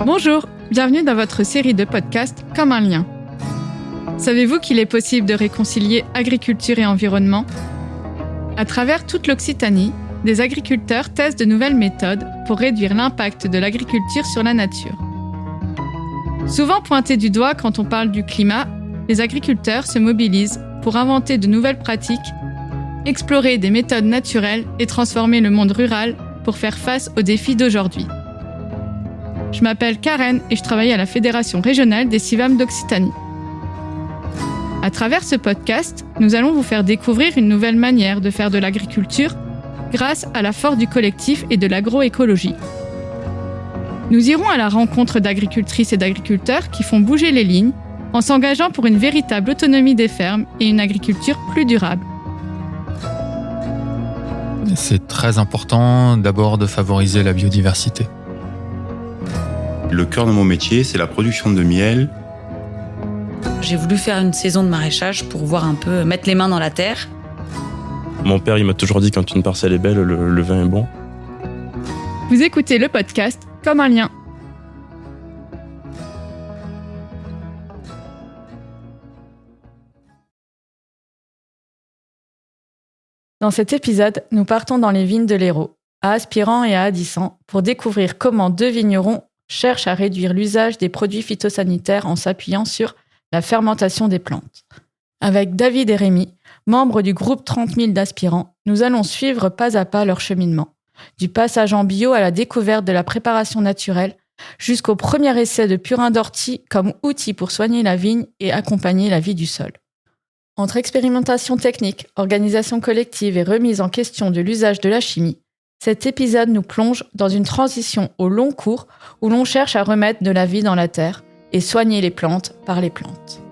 Bonjour, bienvenue dans votre série de podcasts Comme un lien. Savez-vous qu'il est possible de réconcilier agriculture et environnement ? À travers toute l'Occitanie, des agriculteurs testent de nouvelles méthodes pour réduire l'impact de l'agriculture sur la nature. Souvent pointés du doigt quand on parle du climat, les agriculteurs se mobilisent pour inventer de nouvelles pratiques, explorer des méthodes naturelles et transformer le monde rural pour faire face aux défis d'aujourd'hui. Je m'appelle Karen et je travaille à la Fédération régionale des CIVAM d'Occitanie. À travers ce podcast, nous allons vous faire découvrir une nouvelle manière de faire de l'agriculture grâce à la force du collectif et de l'agroécologie. Nous irons à la rencontre d'agricultrices et d'agriculteurs qui font bouger les lignes en s'engageant pour une véritable autonomie des fermes et une agriculture plus durable. C'est très important d'abord de favoriser la biodiversité. Le cœur de mon métier, c'est la production de miel. J'ai voulu faire une saison de maraîchage pour voir un peu, mettre les mains dans la terre. Mon père, il m'a toujours dit quand une parcelle est belle, le vin est bon. Vous écoutez le podcast Comme un lien. Dans cet épisode, nous partons dans les vignes de l'Hérault, à Aspirant et à Addissan, pour découvrir comment deux vignerons cherchent à réduire l'usage des produits phytosanitaires en s'appuyant sur la fermentation des plantes. Avec David et Rémi, membres du groupe 30 000 d'Aspirant, nous allons suivre pas à pas leur cheminement, du passage en bio à la découverte de la préparation naturelle, jusqu'au premier essai de purin d'ortie comme outil pour soigner la vigne et accompagner la vie du sol. Entre expérimentation technique, organisation collective et remise en question de l'usage de la chimie, cet épisode nous plonge dans une transition au long cours où l'on cherche à remettre de la vie dans la terre et soigner les plantes par les plantes.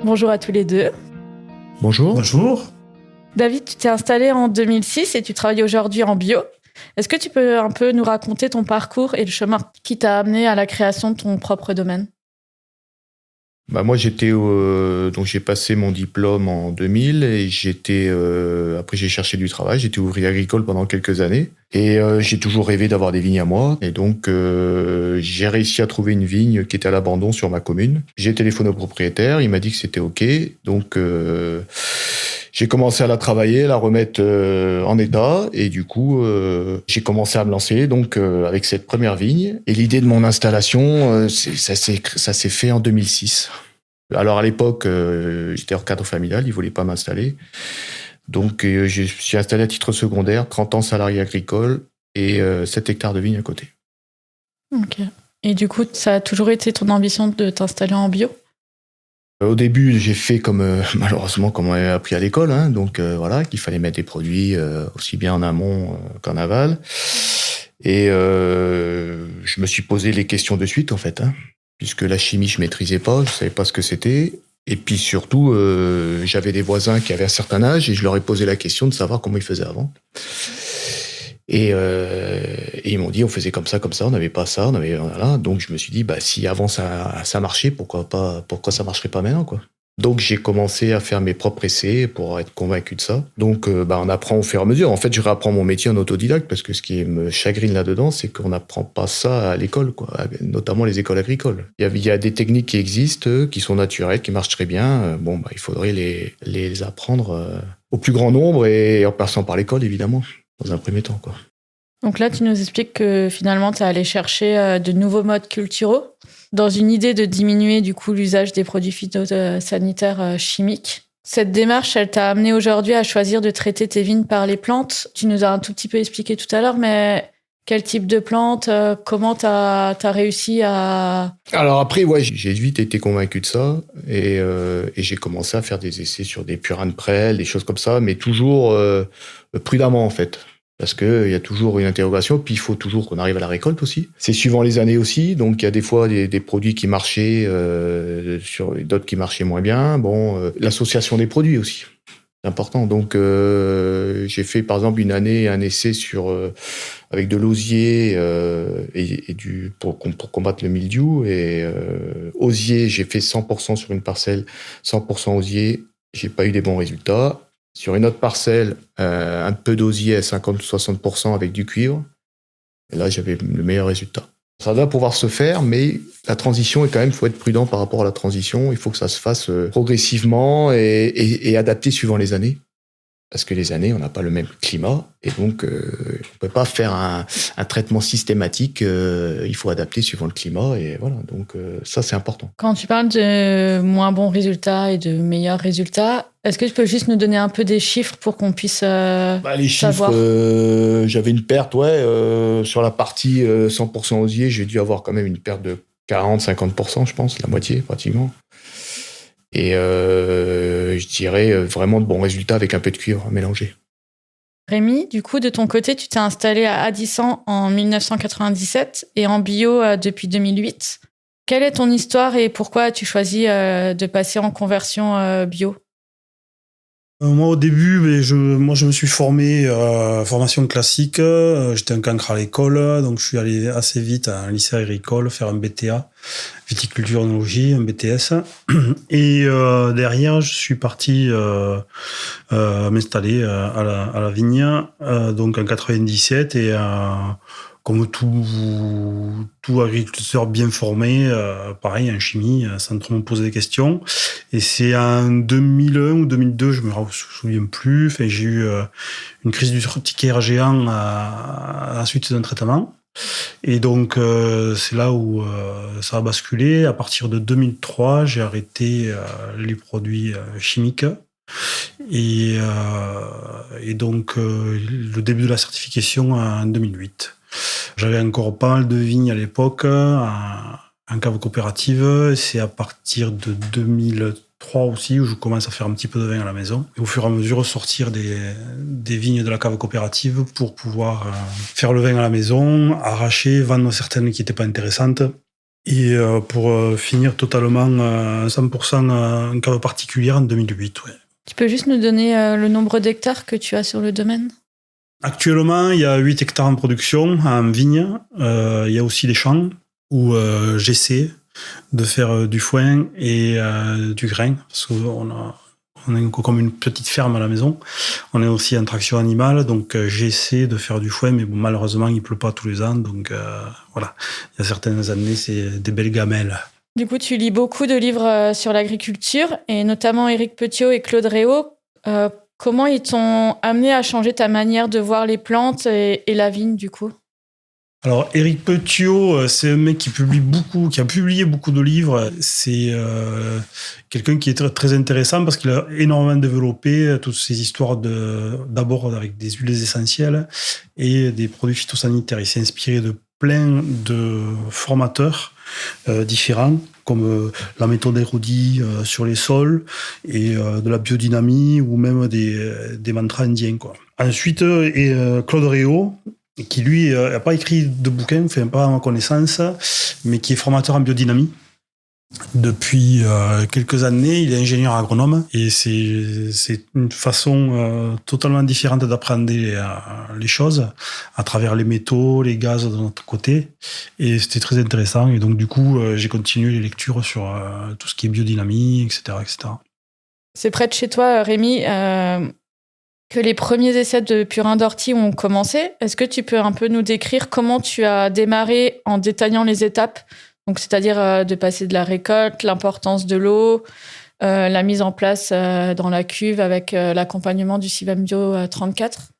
Bonjour à tous les deux. Bonjour. Bonjour. David, tu t'es installé en 2006 et tu travailles aujourd'hui en bio. Est-ce que tu peux un peu nous raconter ton parcours et le chemin qui t'a amené à la création de ton propre domaine ? Moi, donc j'ai passé mon diplôme en 2000 et après j'ai cherché du travail. J'étais ouvrier agricole pendant quelques années et j'ai toujours rêvé d'avoir des vignes à moi. Et donc j'ai réussi à trouver une vigne qui était à l'abandon sur ma commune. J'ai téléphoné au propriétaire, il m'a dit que c'était OK. Donc j'ai commencé à la travailler, à la remettre en état et du coup j'ai commencé à me lancer donc avec cette première vigne. Et l'idée de mon installation, ça s'est fait en 2006. Alors à l'époque, j'étais hors cadre familial, ils voulaient pas m'installer. Donc je suis installé à titre secondaire, 30 ans salarié agricole et 7 hectares de vignes à côté. Ok. Et du coup, ça a toujours été ton ambition de t'installer en bio ? Au début, j'ai fait malheureusement comme on avait appris à l'école, donc voilà, qu'il fallait mettre des produits aussi bien en amont qu'en aval. Et je me suis posé les questions de suite en fait, puisque la chimie je maîtrisais pas, je savais pas ce que c'était. Et puis surtout, j'avais des voisins qui avaient un certain âge et je leur ai posé la question de savoir comment ils faisaient avant. Et ils m'ont dit on faisait comme ça, on n'avait pas ça, voilà. Donc je me suis dit si avant ça marchait, pourquoi ça marcherait pas maintenant quoi. Donc j'ai commencé à faire mes propres essais pour être convaincu de ça. Donc on apprend au fur et à mesure. En fait, je réapprends mon métier en autodidacte parce que ce qui me chagrine là-dedans, c'est qu'on n'apprend pas ça à l'école, quoi, notamment les écoles agricoles. Il y a des techniques qui existent, qui sont naturelles, qui marchent très bien. Il faudrait les apprendre au plus grand nombre et en passant par l'école, évidemment, dans un premier temps, quoi. Donc là, tu nous expliques que finalement, tu es allé chercher de nouveaux modes culturaux dans une idée de diminuer du coup l'usage des produits phytosanitaires chimiques. Cette démarche, elle t'a amené aujourd'hui à choisir de traiter tes vignes par les plantes. Tu nous as un tout petit peu expliqué tout à l'heure, mais quel type de plantes, comment t'as réussi à... Alors après, j'ai vite été convaincu de ça et j'ai commencé à faire des essais sur des purins de prêle, des choses comme ça, mais toujours prudemment en fait. Parce que il y a toujours une interrogation, puis il faut toujours qu'on arrive à la récolte aussi. C'est suivant les années aussi, donc il y a des fois des produits qui marchaient, sur d'autres qui marchaient moins bien. L'association des produits aussi, c'est important. Donc j'ai fait par exemple une année un essai avec de l'osier pour combattre le mildiou et osier, j'ai fait 100% sur une parcelle, 100% osier. J'ai pas eu des bons résultats. Sur une autre parcelle, un peu d'osier à 50-60% avec du cuivre. Et là, j'avais le meilleur résultat. Ça doit pouvoir se faire, mais la transition est quand même, il faut être prudent par rapport à la transition. Il faut que ça se fasse progressivement et adapté suivant les années. Parce que les années, on n'a pas le même climat. Et donc, on ne peut pas faire un traitement systématique. Il faut adapter suivant le climat. Et voilà, donc ça, c'est important. Quand tu parles de moins bons résultats et de meilleurs résultats, est-ce que tu peux juste nous donner un peu des chiffres pour qu'on puisse les savoir chiffres, j'avais une perte, sur la partie 100% osier, j'ai dû avoir quand même une perte de 40-50%, je pense, la moitié pratiquement. Et je dirais vraiment de bons résultats avec un peu de cuivre mélangé. Rémi, du coup, de ton côté, tu t'es installé à Addisson en 1997 et en bio depuis 2008. Quelle est ton histoire et pourquoi as-tu choisi de passer en conversion bio ? Moi, au début, je me suis formé formation classique. J'étais un cancre à l'école, donc je suis allé assez vite à un lycée agricole faire un BTA, viticulture œnologie, un BTS. Et derrière, je suis parti m'installer à la vigne, donc en 97 et comme tout agriculteur bien formé, pareil, en chimie, sans trop me poser des questions. Et c'est en 2001 ou 2002, je me souviens plus, j'ai eu une crise d'urticaire géant à la suite d'un traitement. Et donc, c'est là où ça a basculé. À partir de 2003, j'ai arrêté les produits chimiques. Et donc, le début de la certification en 2008. J'avais encore pas mal de vignes à l'époque, en cave coopérative. C'est à partir de 2003 aussi où je commence à faire un petit peu de vin à la maison. Et au fur et à mesure, sortir des vignes de la cave coopérative pour pouvoir faire le vin à la maison, arracher, vendre certaines qui n'étaient pas intéressantes. Et pour finir totalement 100% en cave particulière en 2008. Ouais. Tu peux juste nous donner le nombre d'hectares que tu as sur le domaine ? Actuellement, il y a 8 hectares en production, en vigne. Il y a aussi des champs où j'essaie de faire du foin et du grain, parce qu'on a comme une petite ferme à la maison. On est aussi en traction animale, donc j'essaie de faire du foin, mais bon, malheureusement, il pleut pas tous les ans, donc voilà. Il y a certaines années, c'est des belles gamelles. Du coup, tu lis beaucoup de livres sur l'agriculture, et notamment Éric Petiot et Claude Réau. Comment ils t'ont amené à changer ta manière de voir les plantes et la vigne, du coup ? Alors, Éric Petiot, c'est un mec qui a publié beaucoup de livres. C'est quelqu'un qui est très, très intéressant parce qu'il a énormément développé toutes ces histoires d'abord avec des huiles essentielles et des produits phytosanitaires. Il s'est inspiré de plein de formateurs différents, comme la méthode Érodi sur les sols et de la biodynamie ou même des mantras indiens, quoi. Ensuite, Claude Réau, qui lui n'a pas écrit de bouquin, pas à ma connaissance, mais qui est formateur en biodynamie. Depuis quelques années, il est ingénieur agronome et c'est une façon totalement différente d'apprendre les choses à travers les métaux, les gaz de notre côté. Et c'était très intéressant. Et donc, du coup, j'ai continué les lectures sur tout ce qui est biodynamie, etc., etc. C'est près de chez toi, Rémi, que les premiers essais de purin d'ortie ont commencé. Est-ce que tu peux un peu nous décrire comment tu as démarré en détaillant les étapes ? Donc, c'est-à-dire de passer de la récolte, l'importance de l'eau, la mise en place dans la cuve avec l'accompagnement du Civam Bio 34.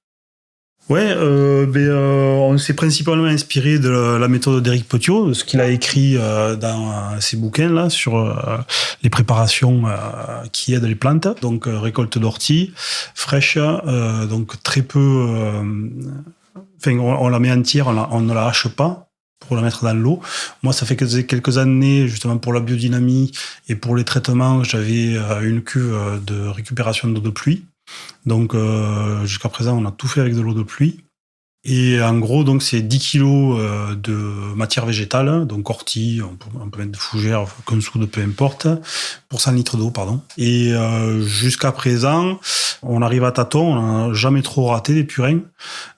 Ouais, on s'est principalement inspiré de la méthode d'Éric Petiot, de ce qu'il a écrit dans ses bouquins là sur les préparations qui aident les plantes. Donc récolte d'ortie fraîche, donc très peu. On la met entière, on ne la hache pas pour la mettre dans l'eau. Moi, ça fait quelques années, justement, pour la biodynamie et pour les traitements, j'avais une cuve de récupération d'eau de pluie. Donc, jusqu'à présent, on a tout fait avec de l'eau de pluie. Et en gros, donc, c'est 10 kilos de matière végétale, donc ortie, on peut mettre de fougère, consoude, peu importe, pour 100 litres d'eau, pardon. Et jusqu'à présent, on arrive à tâtons, on n'a jamais trop raté des purins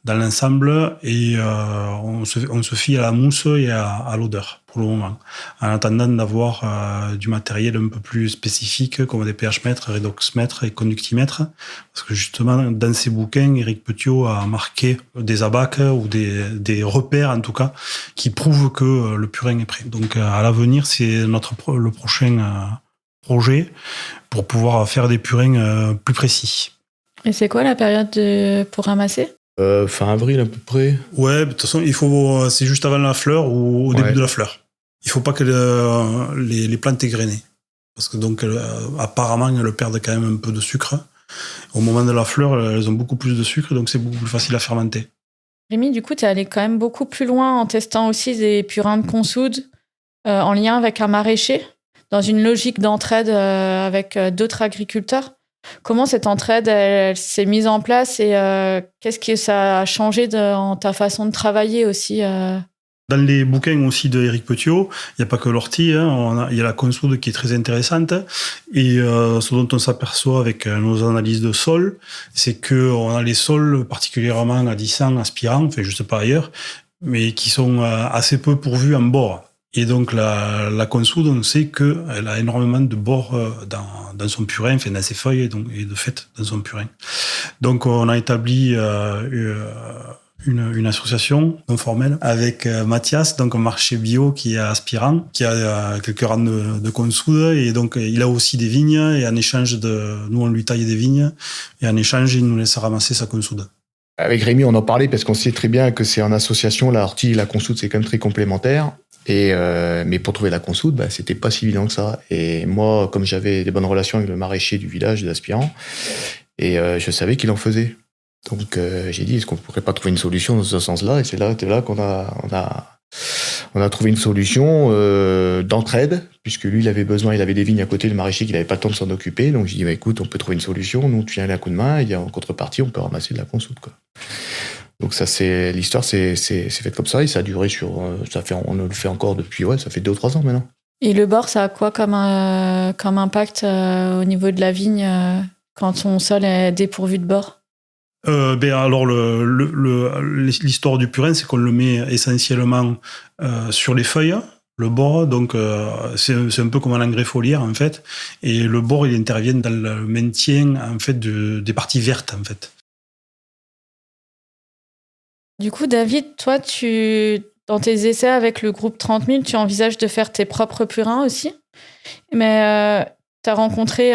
dans l'ensemble, et on se fie à la mousse et à l'odeur pour le moment, en attendant d'avoir du matériel un peu plus spécifique comme des pH mètres, redox mètres et conductimètres. Parce que justement, dans ses bouquins, Éric Petiot a marqué des abacs ou des repères en tout cas qui prouvent que le purin est prêt. Donc à l'avenir, c'est le prochain projet pour pouvoir faire des purins plus précis. Et c'est quoi la période pour ramasser ? Fin avril à peu près. Ouais, de toute façon, c'est juste avant la fleur ou au début de la fleur. Il faut pas que les plantes aient grainé. Parce que donc, apparemment, elles perdent quand même un peu de sucre. Au moment de la fleur, elles ont beaucoup plus de sucre, donc c'est beaucoup plus facile à fermenter. Rémi, du coup, tu es allé quand même beaucoup plus loin en testant aussi des purins de consoude en lien avec un maraîcher, dans une logique d'entraide avec d'autres agriculteurs. Comment cette entraide elle s'est mise en place et qu'est-ce que ça a changé dans ta façon de travailler aussi Dans les bouquins aussi de Éric Petiot, il n'y a pas que l'ortie, il y a la consoude qui est très intéressante. Et ce dont on s'aperçoit avec nos analyses de sol, c'est qu'on a les sols particulièrement adissants, aspirants, enfin je ne sais pas ailleurs, mais qui sont assez peu pourvus en bore. Et donc la consoude, on sait qu'elle a énormément de bord dans son purin, enfin dans ses feuilles et de fait dans son purin. Donc on a établi une association non formelle avec Mathias, donc un marché bio qui est aspirant, qui a quelques rangs de consoude, et donc il a aussi des vignes, et en échange nous on lui taille des vignes, et en échange il nous laisse ramasser sa consoude. Avec Rémi, on en parlait parce qu'on sait très bien que c'est en association, la ortie et la consoude, c'est quand même très complémentaire. Mais pour trouver la consoude, c'était pas si évident que ça. Et moi, comme j'avais des bonnes relations avec le maraîcher du village, des aspirants, et je savais qu'il en faisait. Donc j'ai dit, est-ce qu'on pourrait pas trouver une solution dans ce sens-là ? Et c'est là qu'on a trouvé une solution d'entraide, puisque lui, il avait des vignes à côté, le maraîcher, qu'il n'avait pas le temps de s'en occuper. Donc j'ai dit, écoute, on peut trouver une solution. Nous, tu viens aller un coup de main, et en contrepartie, on peut ramasser de la consoude, quoi. Donc ça, l'histoire, c'est fait comme ça, et ça a duré on le fait encore depuis, ça fait 2 ou 3 ans maintenant. Et le bord, ça a quoi comme impact au niveau de la vigne quand son sol est dépourvu de bord ? Alors l'histoire du purin, c'est qu'on le met essentiellement sur les feuilles, le bord, donc c'est un peu comme un engrais foliaire en fait, et le bord il intervient dans le maintien en fait des parties vertes en fait. Du coup, David, toi, dans tes essais avec le groupe 30 000, tu envisages de faire tes propres purins aussi. Mais tu as rencontré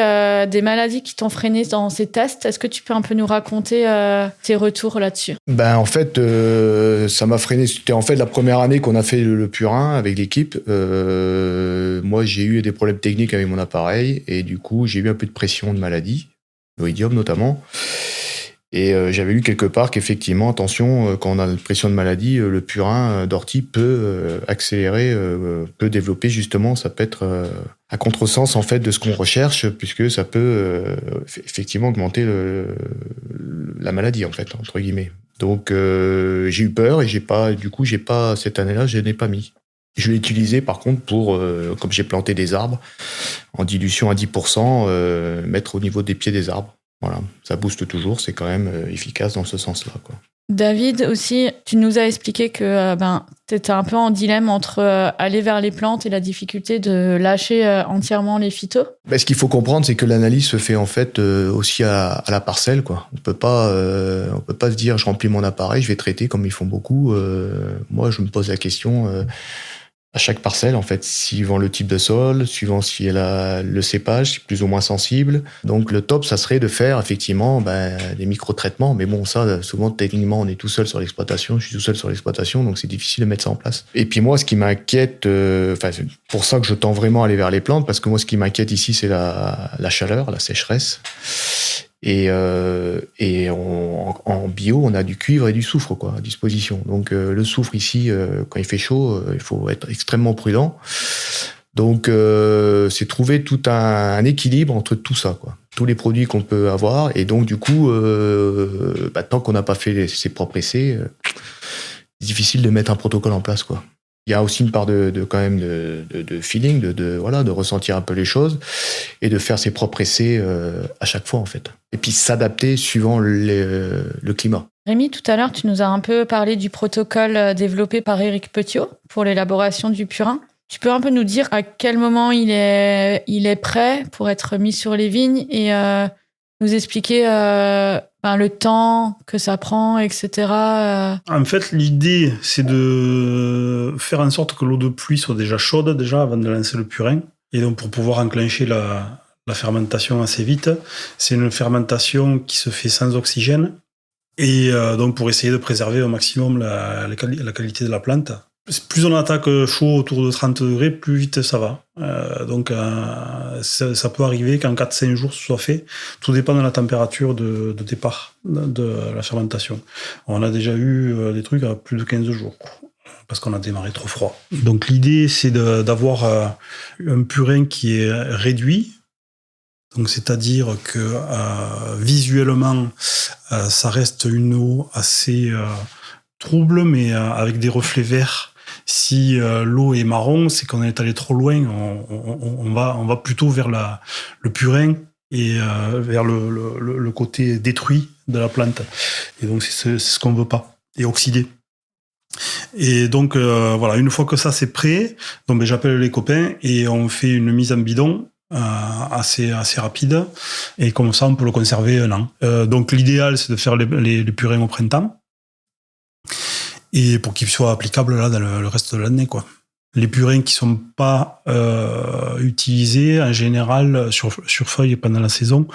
des maladies qui t'ont freiné dans ces tests. Est-ce que tu peux un peu nous raconter tes retours là-dessus ? En fait, ça m'a freiné. C'était en fait la première année qu'on a fait le purin avec l'équipe. Moi, j'ai eu des problèmes techniques avec mon appareil. Et du coup, j'ai eu un peu de pression de maladie, l'oïdium notamment. Et j'avais lu quelque part qu'effectivement, attention, quand on a une pression de maladie, le purin d'ortie peut accélérer, peut développer justement, ça peut être à contresens en fait de ce qu'on recherche, puisque ça peut effectivement augmenter la maladie en fait, entre guillemets. Donc j'ai eu peur et j'ai pas cette année-là, je n'ai pas mis. Je l'ai utilisé par contre pour, comme j'ai planté des arbres, en dilution à 10%, mettre au niveau des pieds des arbres. Voilà, ça booste toujours, c'est quand même efficace dans ce sens-là, quoi. David, aussi, tu nous as expliqué que tu étais un peu en dilemme entre aller vers les plantes et la difficulté de lâcher entièrement les phytos. Ce qu'il faut comprendre, c'est que l'analyse se fait en fait aussi à la parcelle, quoi. On peut pas se dire je remplis mon appareil, je vais traiter comme ils font beaucoup. Moi, je me pose la question à chaque parcelle, en fait, suivant le type de sol, suivant si elle a le cépage, plus ou moins sensible. Donc, le top, ça serait de faire, effectivement, des micro-traitements. Mais bon, ça, souvent, techniquement, on est tout seul sur l'exploitation. Je suis tout seul sur l'exploitation, donc c'est difficile de mettre ça en place. Et puis, moi, ce qui m'inquiète, c'est pour ça que je tends vraiment à aller vers les plantes, parce que moi, ce qui m'inquiète ici, c'est la chaleur, la sécheresse. Et en bio, on a du cuivre et du soufre, quoi, à disposition. Donc, le soufre ici, quand il fait chaud, il faut être extrêmement prudent. Donc, c'est trouver tout un équilibre entre tout ça, quoi. Tous les produits qu'on peut avoir. Et donc, du coup, tant qu'on n'a pas fait ses propres essais, c'est difficile de mettre un protocole en place, quoi. Il y a aussi une part de feeling, de ressentir un peu les choses et de faire ses propres essais à chaque fois, en fait. Et puis s'adapter suivant le climat. Rémi, tout à l'heure, tu nous as un peu parlé du protocole développé par Éric Petiot pour l'élaboration du purin. Tu peux un peu nous dire à quel moment il est prêt pour être mis sur les vignes et nous expliquer le temps que ça prend, etc. En fait, l'idée, c'est de faire en sorte que l'eau de pluie soit déjà chaude avant de lancer le purin. Et donc, pour pouvoir enclencher la fermentation assez vite, c'est une fermentation qui se fait sans oxygène. Et donc, pour essayer de préserver au maximum la qualité de la plante. Plus on attaque chaud autour de 30 degrés, plus vite ça va. Donc, ça peut arriver qu'en 4-5 jours, ce soit fait. Tout dépend de la température de départ de la fermentation. On a déjà eu des trucs à plus de 15 jours, parce qu'on a démarré trop froid. Donc, l'idée, c'est d'avoir un purin qui est réduit. Donc, c'est-à-dire que visuellement, ça reste une eau assez trouble, mais avec des reflets verts. Si l'eau est marron, c'est qu'on est allé trop loin. On va plutôt vers le purin et vers le côté détruit de la plante. Et donc, c'est ce qu'on veut pas. Et oxydé. Et donc, voilà, une fois que ça, c'est prêt, donc, j'appelle les copains et on fait une mise en bidon assez rapide. Et comme ça, on peut le conserver 1 an. Donc, l'idéal, c'est de faire les purins au printemps. Et pour qu'ils soient applicables là dans le reste de l'année, quoi. Les purins qui sont pas utilisés, en général, sur feuilles pendant la saison,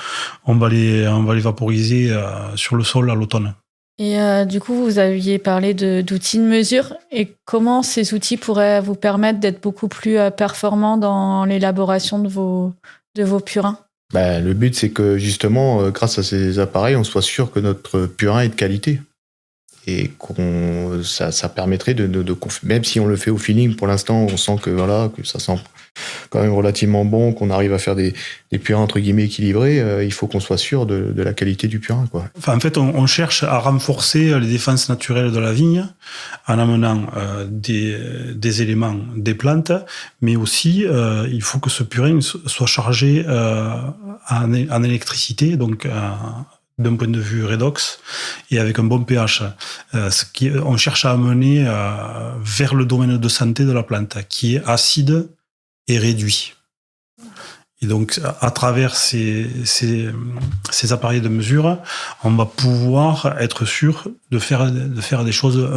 on va les vaporiser sur le sol à l'automne. Et du coup, vous aviez parlé d'outils de mesure. Et comment ces outils pourraient vous permettre d'être beaucoup plus performants dans l'élaboration de vos purins ? Le but, c'est que justement, grâce à ces appareils, on soit sûr que notre purin est de qualité. Et ça permettrait même si on le fait au feeling, pour l'instant, on sent que ça sent quand même relativement bon, qu'on arrive à faire des purins entre guillemets équilibrés. Il faut qu'on soit sûr de la qualité du purin, quoi. Enfin, en fait, on cherche à renforcer les défenses naturelles de la vigne en amenant des éléments des plantes, mais aussi il faut que ce purin soit chargé en électricité, donc d'un point de vue redox et avec un bon pH. On cherche à amener vers le domaine de santé de la plante, qui est acide et réduit. Et donc, à travers ces appareils de mesure, on va pouvoir être sûr de faire des choses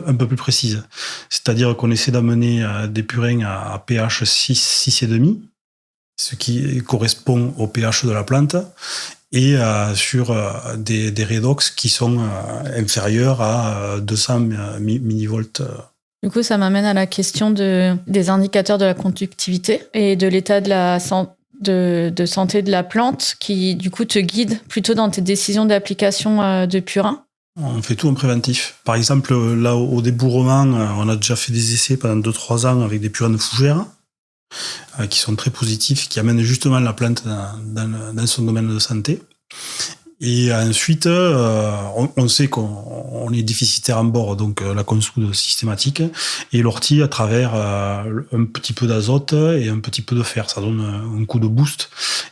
un peu plus précises. C'est-à-dire qu'on essaie d'amener des purins à pH 6,5, ce qui correspond au pH de la plante, et sur des redox qui sont inférieurs à 200 millivolts. Du coup, ça m'amène à la question des indicateurs de la conductivité et de l'état de santé de la plante qui, du coup, te guident plutôt dans tes décisions d'application de purin. On fait tout en préventif. Par exemple, là, au débourrement, on a déjà fait des essais pendant 2-3 ans avec des purins de fougères qui sont très positifs, qui amènent justement la plante dans son domaine de santé. Et ensuite, on sait qu'on est déficitaire en bord, donc la consoude systématique, et l'ortie à travers un petit peu d'azote et un petit peu de fer. Ça donne un coup de boost.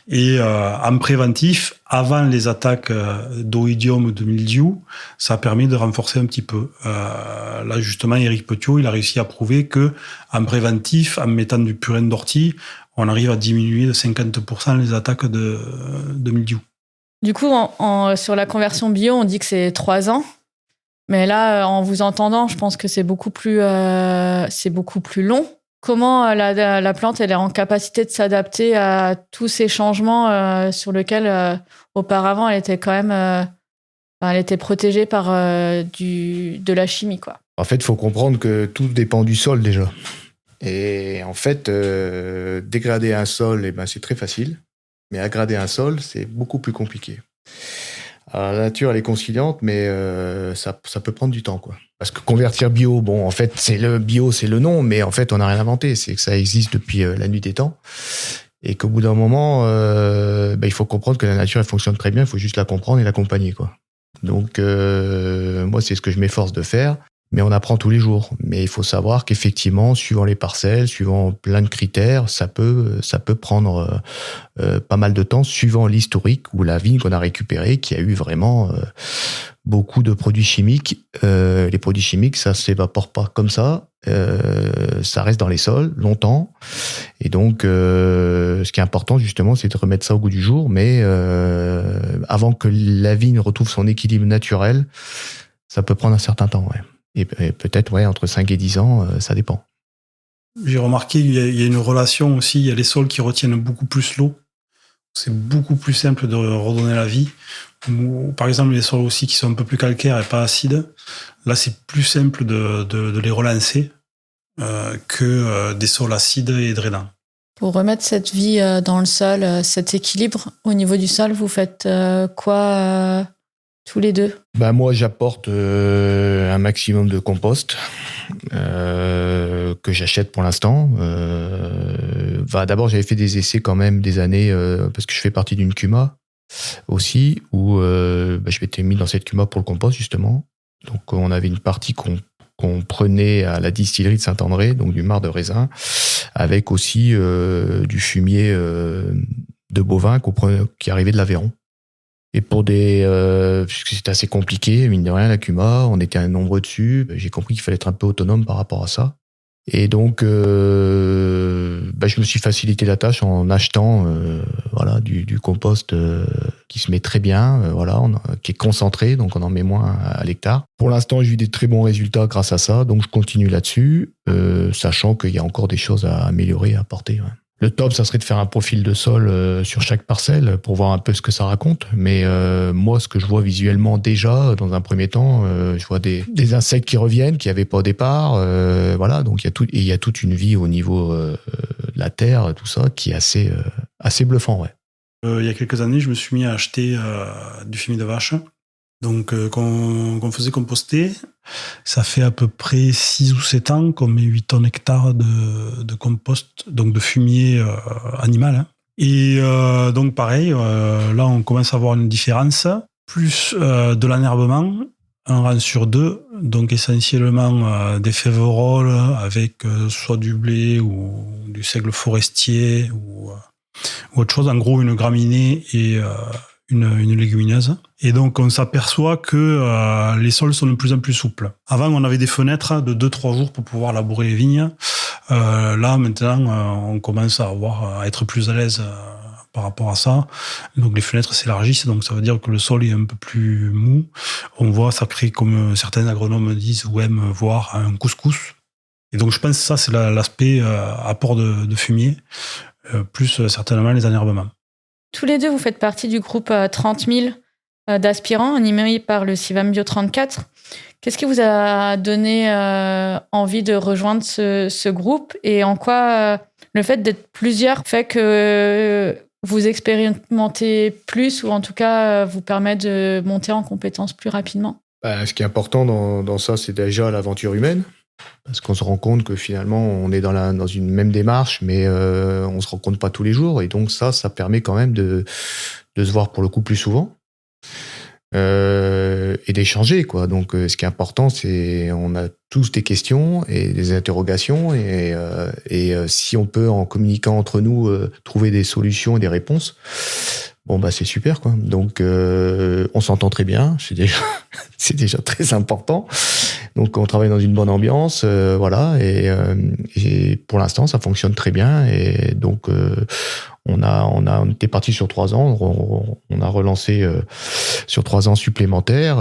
Et en préventif, avant les attaques d'oïdium de mildiou, ça permet de renforcer un petit peu. Là, justement, Éric Petiot, il a réussi à prouver que en préventif, en mettant du purin d'ortie, on arrive à diminuer de 50% les attaques de mildiou. Du coup, sur la conversion bio, on dit que c'est 3 ans. Mais là, en vous entendant, je pense que c'est beaucoup plus long. Comment la plante elle est en capacité de s'adapter à tous ces changements sur lesquels, auparavant, elle était quand même elle était protégée par de la chimie, quoi. En fait, il faut comprendre que tout dépend du sol déjà. Et en fait, dégrader un sol, c'est très facile. Mais aggrader un sol, c'est beaucoup plus compliqué. Alors, la nature, elle est conciliante, mais ça peut prendre du temps, quoi. Parce que convertir bio, bon, en fait, c'est le nom, mais en fait, on n'a rien inventé. C'est que ça existe depuis la nuit des temps. Et qu'au bout d'un moment, il faut comprendre que la nature, elle fonctionne très bien. Il faut juste la comprendre et l'accompagner, quoi. Donc, moi, c'est ce que je m'efforce de faire. Mais on apprend tous les jours. Mais il faut savoir qu'effectivement, suivant les parcelles, suivant plein de critères, ça peut prendre pas mal de temps, suivant l'historique ou la vigne qu'on a récupérée, qui a eu vraiment beaucoup de produits chimiques. Les produits chimiques, ça s'évapore pas comme ça. Ça reste dans les sols longtemps. Et donc, ce qui est important, justement, c'est de remettre ça au goût du jour. Mais avant que la vigne retrouve son équilibre naturel, ça peut prendre un certain temps. Ouais. Et peut-être entre 5 et 10 ans, ça dépend. J'ai remarqué qu'il y a une relation aussi. Il y a les sols qui retiennent beaucoup plus l'eau. C'est beaucoup plus simple de redonner la vie. Ou, par exemple, les sols aussi qui sont un peu plus calcaires et pas acides. Là, c'est plus simple de les relancer que des sols acides et drainants. Pour remettre cette vie dans le sol, cet équilibre au niveau du sol, vous faites quoi tous les deux? Moi, j'apporte un maximum de compost que j'achète pour l'instant. D'abord, j'avais fait des essais quand même des années parce que je fais partie d'une CUMA aussi où je m'étais mis dans cette CUMA pour le compost justement. Donc, on avait une partie qu'on prenait à la distillerie de Saint-André, donc du marc de raisin, avec aussi du fumier de bovin qui arrivait de l'Aveyron. Et puisque c'était assez compliqué, mine de rien, la CUMA, on était un nombreux dessus, j'ai compris qu'il fallait être un peu autonome par rapport à ça. Et donc, je me suis facilité la tâche en achetant du compost qui se met très bien, qui est concentré, donc on en met moins à l'hectare. Pour l'instant, j'ai eu des très bons résultats grâce à ça, donc je continue là-dessus, sachant qu'il y a encore des choses à améliorer, à apporter. Ouais. Le top, ça serait de faire un profil de sol sur chaque parcelle pour voir un peu ce que ça raconte. Mais moi, ce que je vois visuellement déjà, dans un premier temps, je vois des insectes qui reviennent, qui n'y avaient pas au départ. Donc il y a toute une vie au niveau de la terre, tout ça, qui est assez bluffant. Ouais. Il y a quelques années, je me suis mis à acheter du fumier de vache. Donc, qu'on faisait composter. Ça fait à peu près 6 ou 7 ans qu'on met 8 tonnes hectares de compost, donc de fumier animal. Hein. Et donc, pareil, là, on commence à voir une différence. Plus de l'enherbement, un rang sur 2, donc essentiellement des féveroles avec soit du blé ou du seigle forestier ou autre chose. En gros, une graminée et une légumineuse. Et donc, on s'aperçoit que les sols sont de plus en plus souples. Avant, on avait des fenêtres de 2-3 jours pour pouvoir labourer les vignes. Là, maintenant, on commence à être plus à l'aise par rapport à ça. Donc, les fenêtres s'élargissent. Donc, ça veut dire que le sol est un peu plus mou. On voit, ça crée, comme certains agronomes disent ou aiment voir, un couscous. Et donc, je pense que ça, c'est l'aspect apport de fumier, plus certainement les enherbements. Tous les deux, vous faites partie du groupe 30 000 d'aspirants animés par le CIVAM Bio 34. Qu'est-ce qui vous a donné envie de rejoindre ce groupe et en quoi le fait d'être plusieurs fait que vous expérimentez plus ou en tout cas vous permet de monter en compétences plus rapidement? Ce qui est important dans ça, c'est déjà l'aventure humaine. Parce qu'on se rend compte que finalement, on est dans une même démarche, mais on se rencontre pas tous les jours. Et donc ça permet quand même de se voir pour le coup plus souvent et d'échanger, quoi. Donc ce qui est important, c'est on a tous des questions et des interrogations. Et si on peut, en communiquant entre nous, trouver des solutions et des réponses, c'est super, quoi. Donc on s'entend très bien, c'est déjà très important. Donc on travaille dans une bonne ambiance, et pour l'instant ça fonctionne très bien. Et donc on était parti sur 3 ans, on a relancé sur 3 ans supplémentaires.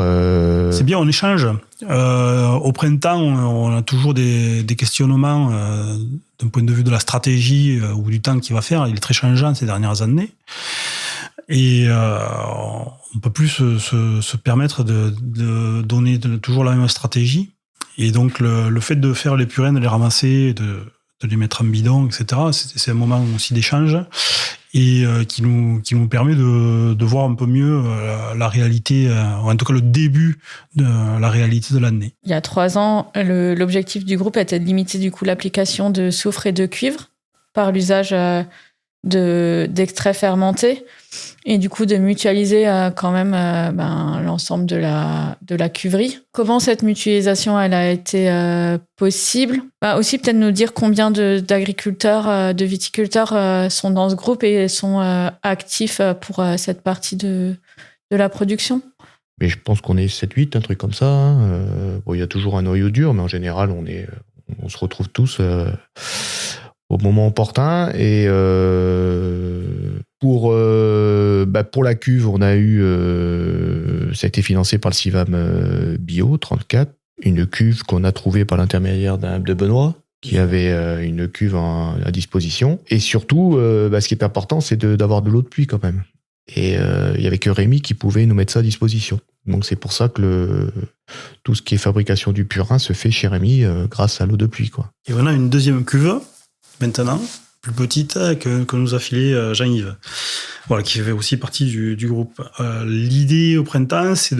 C'est bien, on échange. Au printemps, on a toujours des questionnements d'un point de vue de la stratégie ou du temps qu'il va faire. Il est très changeant ces dernières années. Et on peut plus se permettre de donner toujours la même stratégie. Et donc le fait de faire les purées, de les ramasser, de les mettre en bidon, etc., c'est un moment aussi d'échange et qui nous permet de voir un peu mieux la réalité, ou en tout cas le début de la réalité de l'année. Il y a 3 ans, l'objectif du groupe était de limiter du coup l'application de soufre et de cuivre par l'usage d'extraits fermentés et du coup de mutualiser quand même l'ensemble de la cuverie. Comment cette mutualisation elle a été possible? Aussi peut-être nous dire combien d'agriculteurs, de viticulteurs sont dans ce groupe et sont actifs pour cette partie de la production. Mais je pense qu'on est 7-8, un truc comme ça. Hein. Bon, il y a toujours un noyau dur, mais en général, on se retrouve tous au moment opportun. Et pour la cuve, on a eu... ça a été financé par le CIVAM Bio 34, une cuve qu'on a trouvée par l'intermédiaire de Benoît, qui avait une cuve à disposition. Et surtout, ce qui est important, c'est d'avoir de l'eau de pluie quand même. Et il n'y avait que Rémi qui pouvait nous mettre ça à disposition. Donc c'est pour ça que tout ce qui est fabrication du purin se fait chez Rémi grâce à l'eau de pluie, quoi. Et on a une deuxième cuve, maintenant, plus petite, que nous a filé Jean-Yves. Voilà, qui fait aussi partie du groupe. L'idée au printemps, c'est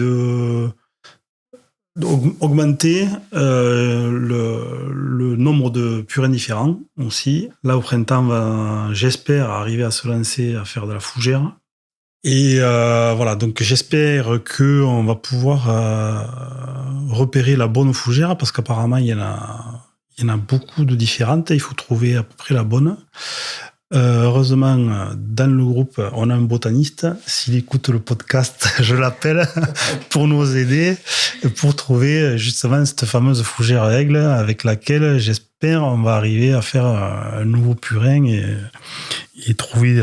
d'augmenter le nombre de purins différents aussi. Là, au printemps, j'espère arriver à se lancer à faire de la fougère. Et voilà, donc j'espère qu'on va pouvoir repérer la bonne fougère, parce qu'apparemment, il y en a beaucoup de différentes. Il faut trouver à peu près la bonne. Heureusement, dans le groupe, on a un botaniste. S'il écoute le podcast, je l'appelle pour nous aider, pour trouver justement cette fameuse fougère aigle avec laquelle, j'espère, on va arriver à faire un nouveau purin et trouver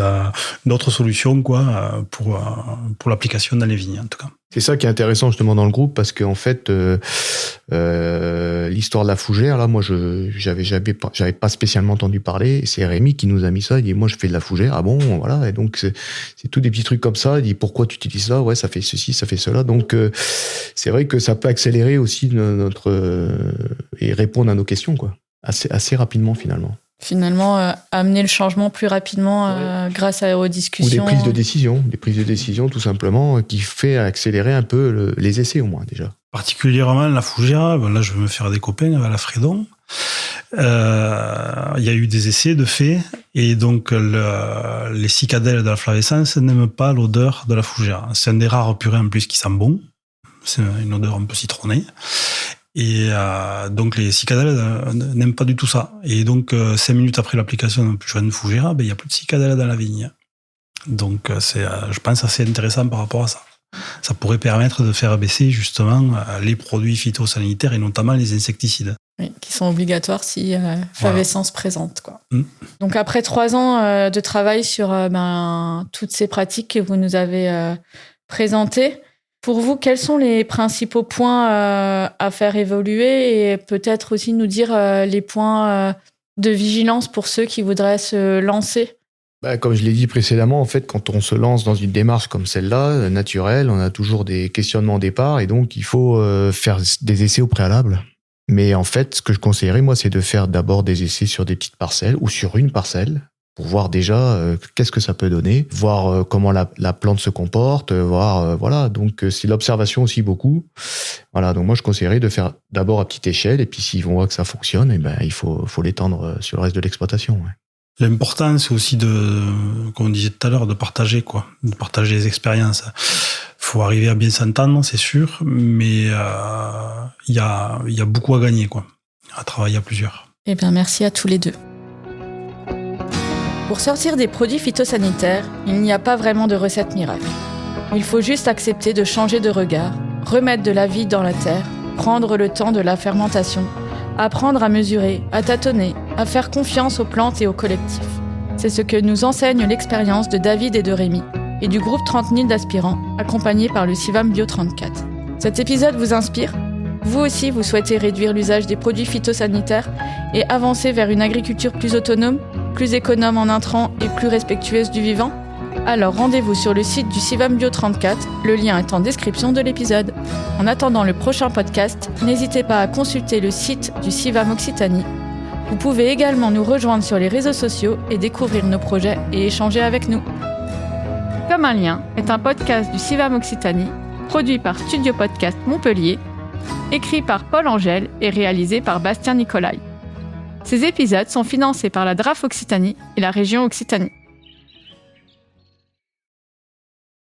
d'autres solutions, quoi, pour l'application dans les vignes, en tout cas. C'est ça qui est intéressant justement dans le groupe, parce qu'en fait, l'histoire de la fougère, là, moi, j'avais pas spécialement entendu parler. C'est Rémi qui nous a mis ça. Il dit, moi, je fais de la fougère. Ah bon, voilà. Et donc, c'est tous des petits trucs comme ça. Il dit, pourquoi tu utilises ça? Ouais, ça fait ceci, ça fait cela. Donc, c'est vrai que ça peut accélérer aussi et répondre à nos questions, quoi. Assez rapidement, finalement. Finalement, amener le changement plus rapidement grâce aux discussions. Ou des prises de décision tout simplement, qui fait accélérer un peu les essais au moins déjà. Particulièrement la fougère, là je vais me faire des copains avec la Fredon. Il y a eu des essais de fait, et donc les cicadelles de la flavescence n'aiment pas l'odeur de la fougère. C'est un des rares purins en plus qui sent bon, c'est une odeur un peu citronnée. Et donc les cicadelles n'aiment pas du tout ça. Et donc 5 minutes après l'application d'un purin fougère, il n'y a plus de cicadelles dans la vigne. Donc c'est, je pense, assez intéressant par rapport à ça. Ça pourrait permettre de faire baisser justement les produits phytosanitaires et notamment les insecticides. Oui, qui sont obligatoires si flavescence présente, quoi. Donc après 3 ans de travail sur toutes ces pratiques que vous nous avez présentées, pour vous, quels sont les principaux points à faire évoluer, et peut-être aussi nous dire les points de vigilance pour ceux qui voudraient se lancer? Comme je l'ai dit précédemment, en fait, quand on se lance dans une démarche comme celle-là, naturelle, on a toujours des questionnements au départ, et donc il faut faire des essais au préalable. Mais en fait, ce que je conseillerais, moi, c'est de faire d'abord des essais sur des petites parcelles ou sur une parcelle, pour voir déjà qu'est-ce que ça peut donner, voir comment la plante se comporte, voir voilà. Donc c'est l'observation aussi beaucoup. Voilà, donc moi je conseillerais de faire d'abord à petite échelle, et puis s'ils vont voir que ça fonctionne, il faut l'étendre sur le reste de l'exploitation. Ouais. L'important, c'est aussi comme on disait tout à l'heure, de partager, quoi, de partager les expériences. Faut arriver à bien s'entendre, c'est sûr, mais il y a beaucoup à gagner, quoi, à travailler à plusieurs. Eh bien, merci à tous les deux. Pour sortir des produits phytosanitaires, il n'y a pas vraiment de recette miracle. Il faut juste accepter de changer de regard, remettre de la vie dans la terre, prendre le temps de la fermentation, apprendre à mesurer, à tâtonner, à faire confiance aux plantes et au collectif. C'est ce que nous enseigne l'expérience de David et de Rémi, et du groupe 30 000 d'aspirants, accompagné par le CIVAM Bio 34. Cet épisode vous inspire ? Vous aussi, vous souhaitez réduire l'usage des produits phytosanitaires et avancer vers une agriculture plus autonome, plus économe en intrants et plus respectueuse du vivant ? Alors rendez-vous sur le site du CIVAM Bio 34, le lien est en description de l'épisode. En attendant le prochain podcast, n'hésitez pas à consulter le site du CIVAM Occitanie. Vous pouvez également nous rejoindre sur les réseaux sociaux et découvrir nos projets et échanger avec nous. Comme un lien est un podcast du CIVAM Occitanie, produit par Studio Podcast Montpellier, écrit par Paul Angèle et réalisé par Bastien Nicolai. Ces épisodes sont financés par la DRAF Occitanie et la région Occitanie.